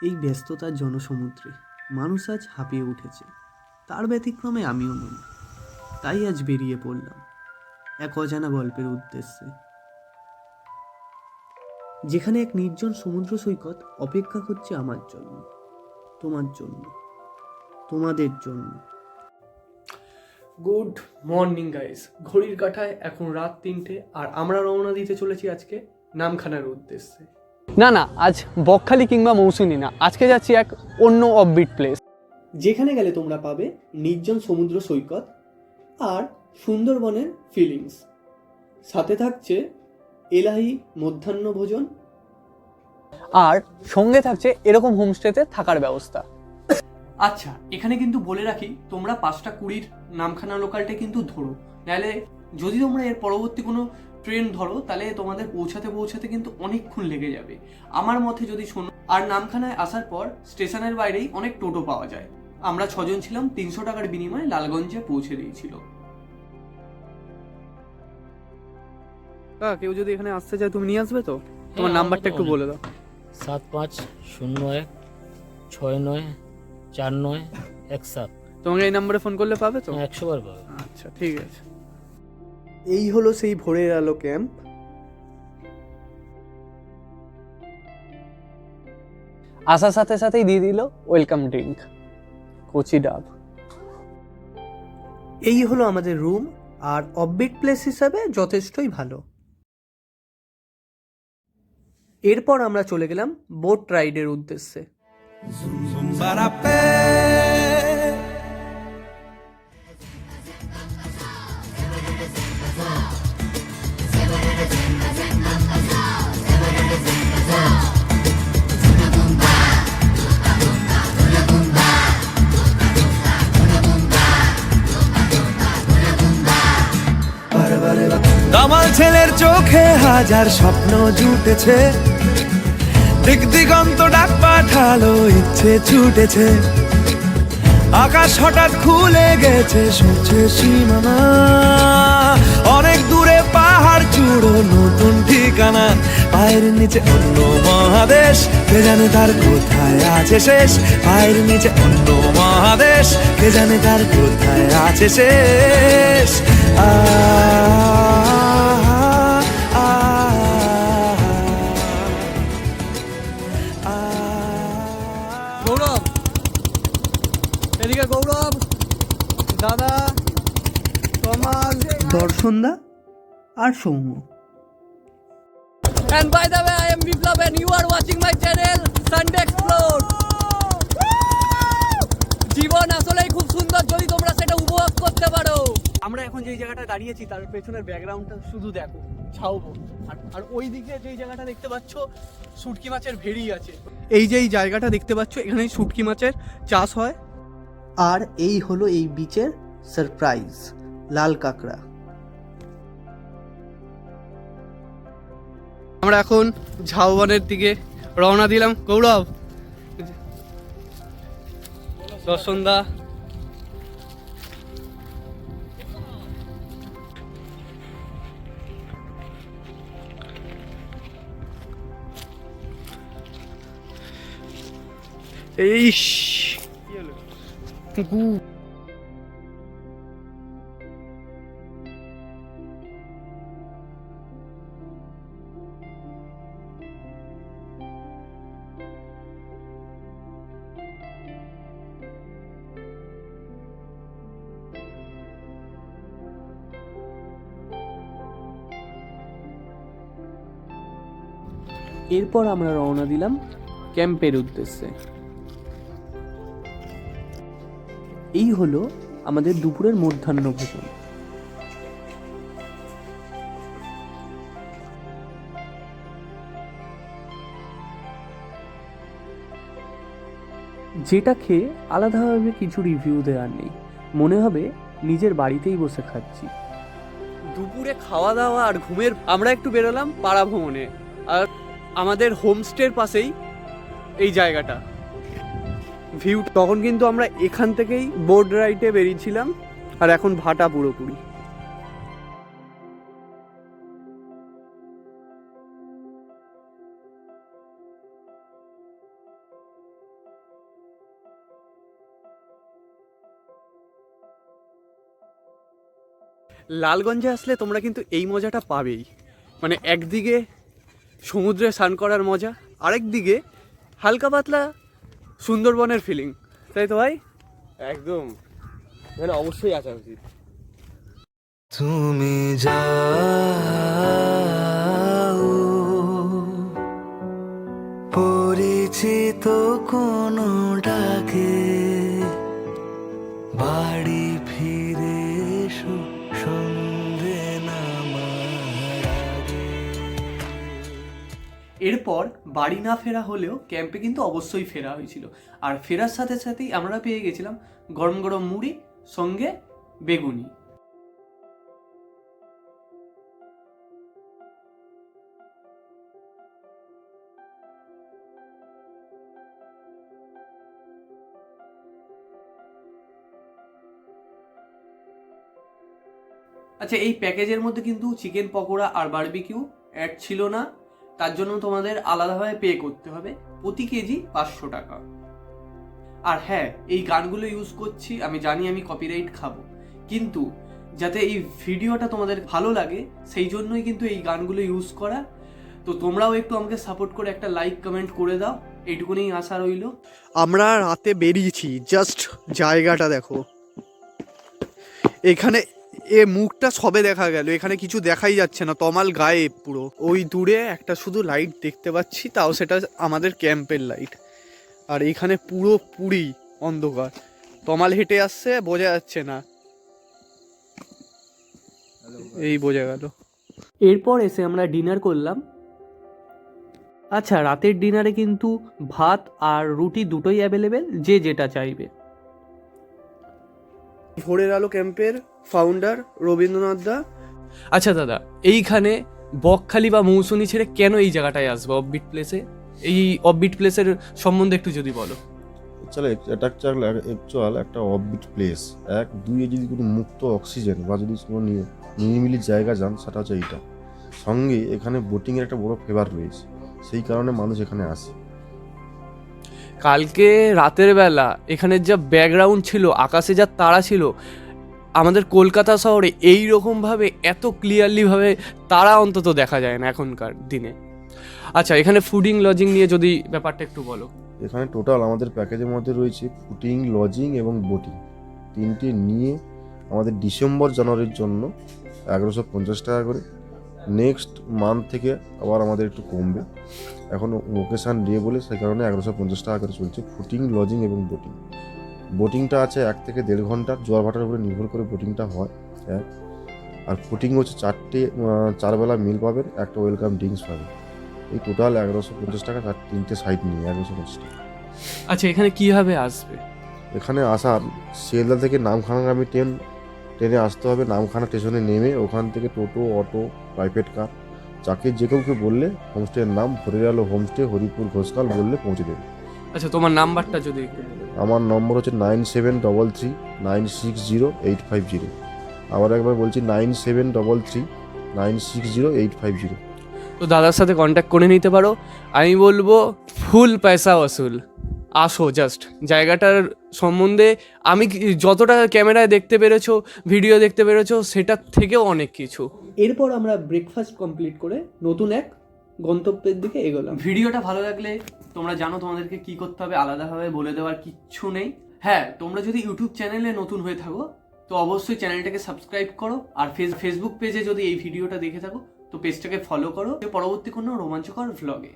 এই ব্যস্ততার জনসমুদ্রে মানুষ আজ হাঁপিয়ে উঠেছে। তার ব্যতিক্রমে আমিও নই। তাই আজ বেরিয়ে পড়লাম এক অজানা গল্পের উদ্দেশ্যে, যেখানে এক নির্জন সমুদ্র সৈকত অপেক্ষা করছে আমার জন্য, তোমার জন্য, তোমাদের জন্য। গুড মর্নিং গাইস, ঘড়ির কাঁটায় এখন রাত 3টে আর আমরা রওনা দিতে চলেছি আজকে নামখানার উদ্দেশ্যে। না, আজ বকখালি কিংবা মৌসুমী না, আজকে যাচ্ছি এক অন্য অফবিট প্লেস, যেখানে গেলে তোমরা পাবে নির্জন সমুদ্র সৈকত আর সুন্দরবনের ফিলিংস। সাথে থাকছে এলাহি মধ্যাহ্নভোজন, আর সঙ্গে থাকছে এরকম হোমস্টেতে থাকার ব্যবস্থা। আচ্ছা, এখানে কিন্তু বলে রাখি, তোমরা 5:20 নামখানা লোকালটা কিন্তু ধরো, নাহলে যদি তোমরা এর পরবর্তী কোনো ট্রেন ধরো তাহলে তোমাদের পৌঁছাতে কিন্তু অনেকক্ষণ লেগে যাবে আমার মতে যদি শোনো। আর নামখানায় আসার পর স্টেশনের বাইরেই অনেক টোটো পাওয়া যায়। আমরা 6জন ছিলাম, 300 টাকার বিনিময়ে লালগঞ্জে পৌঁছে দিয়েছিল। কেউ যদি এখানে আসতে চায় তুমি নিয়ে আসবে তো? তোমার নাম্বারটা একটু বলে দাও। 7501694917। তোমাকে এই নাম্বারে ফোন করলে পাবে তো? 100 বার পাবে। আচ্ছা, ঠিক আছে। এই হলো সেই ভোরের আলো ক্যাম্প। আসার সাথে সাথেই দিয়ে দিল ওয়েলকাম ড্রিঙ্ক, কচি ডাব। এই হলো আমাদের রুম, আর অফবিট প্লেস হিসাবে যথেষ্টই ভালো। এরপর আমরা চলে গেলাম বোট রাইডের উদ্দেশ্যে। কামাল ছেলের চোখে হাজার স্বপ্ন জুটেছে, দিক দিগন্ত ডাক পাঠালো, ইচ্ছে ছুটেছে। আকাশ হঠাৎ খুলে গেছে, সূর্যে সীমানা, অনেক দূরে পাহাড় চূড়ো, নতুন ঠিকানা। পায়ের নিচে অন্য মহাদেশ, কে জানে তার কোথায় আছে শেষ। পায়ের নিচে অন্য মহাদেশ, কে জানে তার কোথায় আছে শেষ। গৌরব, এদিকে গৌরব, দাদা, সমাজ, দর্শনদা আর Soumya. and by the way I am Biplab and you are watching my channel Sunday Explore. জীবন আসলেই খুব সুন্দর যদি তোমরা সেটা উপভোগ করতে পারো। আমরা এখন যেই জায়গাটা দাঁড়িয়েছি তার পেছনের ব্যাকগ্রাউন্ডটা শুধু দেখো, ছাউবো। আর ওই দিকে যেই জায়গাটা দেখতে পাচ্ছ, শুটকি মাছের ভেড়ি আছে। এই যে এই জায়গাটা দেখতে পাচ্ছ, এখানে শুটকি মাছের চাষ হয়। আর এই হলো এই বিচের সারপ্রাইজ, লাল কাঁকড়া। আমরা এখন ঝাউবনের দিকে রওনা দিলাম। গৌরব, দর্শনদা, এই এরপর আমরা রওনা দিলাম ক্যাম্পের উদ্দেশ্যে। এই হলো আমাদের দুপুরের মধ্যাহ্নভোজন। যেটা খেয়ে আলাদাভাবে কিছু রিভিউ দেওয়ার নেই, মনে হবে নিজের বাড়িতেই বসে খাচ্ছি। দুপুরে খাওয়া দাওয়া আর ঘুমের আমরা একটু বেরোলাম পাড়া ভ্রমণে। আর আমাদের হোমস্টের পাশেই এই জায়গাটা, ভিউ। তখন কিন্তু আমরা এখান থেকেই বোট রাইডে বেরিয়েছিলাম, আর এখন ভাটা পুরোপুরি। লালগঞ্জে আসলে তোমরা কিন্তু এই মজাটা পাবেই। মানে একদিকে সমুদ্রে স্নান করার মজা, আরেক দিকে হালকা পাতলা সুন্দরবনের ফিলিং, তাই তো ভাই? একদম, মানে অবশ্যই আসা উচিত। তুমি যাও পরিচিত কোনো ডাকে, বাড়ি ফিরে এসো সন্ধে নামার আগে। এরপর বাড়ি না ফেরা হলেও ক্যাম্পে কিন্তু অবশ্যই ফেরা হয়েছিল। আর ফেরার সাথে সাথেই আমরা পেয়ে গেছিলাম গরম গরম মুড়ি সঙ্গে বেগুনি। আচ্ছা, এই প্যাকেজের মধ্যে কিন্তু চিকেন পকোড়া আর বারবিকিউ অ্যাড ছিল না, তার জন্য তোমাদের আলাদাভাবে পে করতে হবে, প্রতি কেজি 500 টাকা। আর হ্যাঁ, এই গানগুলো ইউজ করছি, আমি জানি আমি কপিরাইট খাবো, কিন্তু যাতে এই ভিডিওটা তোমাদের ভালো লাগে সেই জন্যই কিন্তু এই গানগুলো ইউজ করা। তো তোমরাও একটু আমাকে সাপোর্ট করে একটা লাইক কমেন্ট করে দাও, এইটুকুনি আশা রইল। আমরা রাতে বেরিয়েছি, জাস্ট জায়গাটা দেখো। এখানে এ মুখটা সবে দেখা গেল, এখানে কিছু দেখাই যাচ্ছে না, তমাল গায়েব পুরো। ওই দূরে একটা শুধু লাইট দেখতে পাচ্ছি, তাও সেটা আমাদের ক্যাম্পের লাইট। আর এখানে পুরোপুরি অন্ধকার, তমাল হেঁটে আসছে, বোঝা যাচ্ছে না, এই বোঝা গেল। এরপর এসে আমরা ডিনার করলাম। আচ্ছা, রাতের ডিনারে কিন্তু ভাত আর রুটি দুটোই অ্যাভেলেবেল, যে যেটা চাইবে। ভোরের আলো ক্যাম্পের ফাউন্ডার রবীন্দ্রনাথ দা। আচ্ছা দাদা, এইখানে বকখালি বা মৌসুনি ছেড়ে কেন এই জায়গাটায় আসবো অফবিট প্লেসে? এই অফবিট প্লেসের সম্বন্ধে একটু যদি বলো। চলে, এটা অ্যাকচুয়াল একটা অফবিট প্লেস। এক দুই যদি কোনো মুক্ত অক্সিজেন বা যদি কোনো নিরিবিলি জায়গা যান, সেটা হচ্ছে এইটা। সঙ্গে এখানে বোটিংয়ের একটা বড় ফেভার রয়েছে, সেই কারণে মানুষ এখানে আসে। কালকে রাতের বেলা এখানের যা ব্যাকগ্রাউন্ড ছিল, আকাশে যা তারা ছিল, আমাদের কলকাতা শহরে এই রকমভাবে এত ক্লিয়ারলিভাবে তারা অন্তত দেখা যায় না এখনকার দিনে। আচ্ছা, এখানে ফুডিং লজিং নিয়ে যদি ব্যাপারটা একটু বলো। এখানে টোটাল আমাদের প্যাকেজের মধ্যে রয়েছে ফুডিং, লজিং এবং বোটিং, তিনটে নিয়ে আমাদের ডিসেম্বর জানুয়ারির জন্য 1150 টাকা করে। নেক্সট মান্থ থেকে আবার আমাদের একটু কমবে, এখন লোকেশান দিয়ে বলে সেই কারণে 1150 টাকা করে চলছে ফুডিং, লজিং এবং বোটিং। বোটিংটা আছে 1 থেকে 1.5 ঘন্টার, জোয়ার ভাটার উপরে নির্ভর করে বোটিংটা হয় এক। আর ফুডিং হচ্ছে 4 বেলা মিল পাবেন, একটা ওয়েলকাম ড্রিঙ্কস পাবেন। এই টোটাল 1150 টাকা, তার 3টে সাইড নিয়ে 1150 টাকা। আচ্ছা, এখানে কিভাবে আসবে? এখানে আসার শিয়ালদা থেকে নামখানাগামী ট্রেনে আসতে হবে। নামখানা স্টেশনে নেমে ওখান থেকে টোটো, অটো, প্রাইভেট কার, যাকে যে কাউকে বললে হোমস্টের নাম ভোরের আলো হোমস্টে, হরিপুর ঘোষকাল বললে পৌঁছে দেবে। আচ্ছা, তোমার নাম্বারটা যদি একটু বলো। আমার নম্বর হচ্ছে 9733960850। আবার একবার বলছি 9733960850। তো দাদার সাথে কন্ট্যাক্ট করে নিতে পারো। আমি বলবো ফুল পয়সা ওসুল, আসো। জাস্ট জায়গাটার সম্বন্ধে আমি যতটা ক্যামেরায় দেখতে পেরেছো, ভিডিও দেখতে পেরেছো, সেটার থেকেও অনেক কিছু। এরপর আমরা ব্রেকফাস্ট কমপ্লিট করে নতুন এক গন্তব্যের দিকে এগোলাম। ভিডিওটা ভালো লাগলে তোমরা জানো তোমাদেরকে কি করতে হবে, আলাদাভাবে বলে দেওয়ার কিচ্ছু নেই। হ্যাঁ, তোমরা যদি ইউটিউব চ্যানেলে নতুন হয়ে থাকো তো অবশ্যই চ্যানেলটাকে সাবস্ক্রাইব করো। আর ফেসবুক পেজে যদি এই ভিডিওটা দেখে থাকো তো পেজটাকে ফলো করো পরবর্তী কোনো রোমাঞ্চকর ভ্লগে।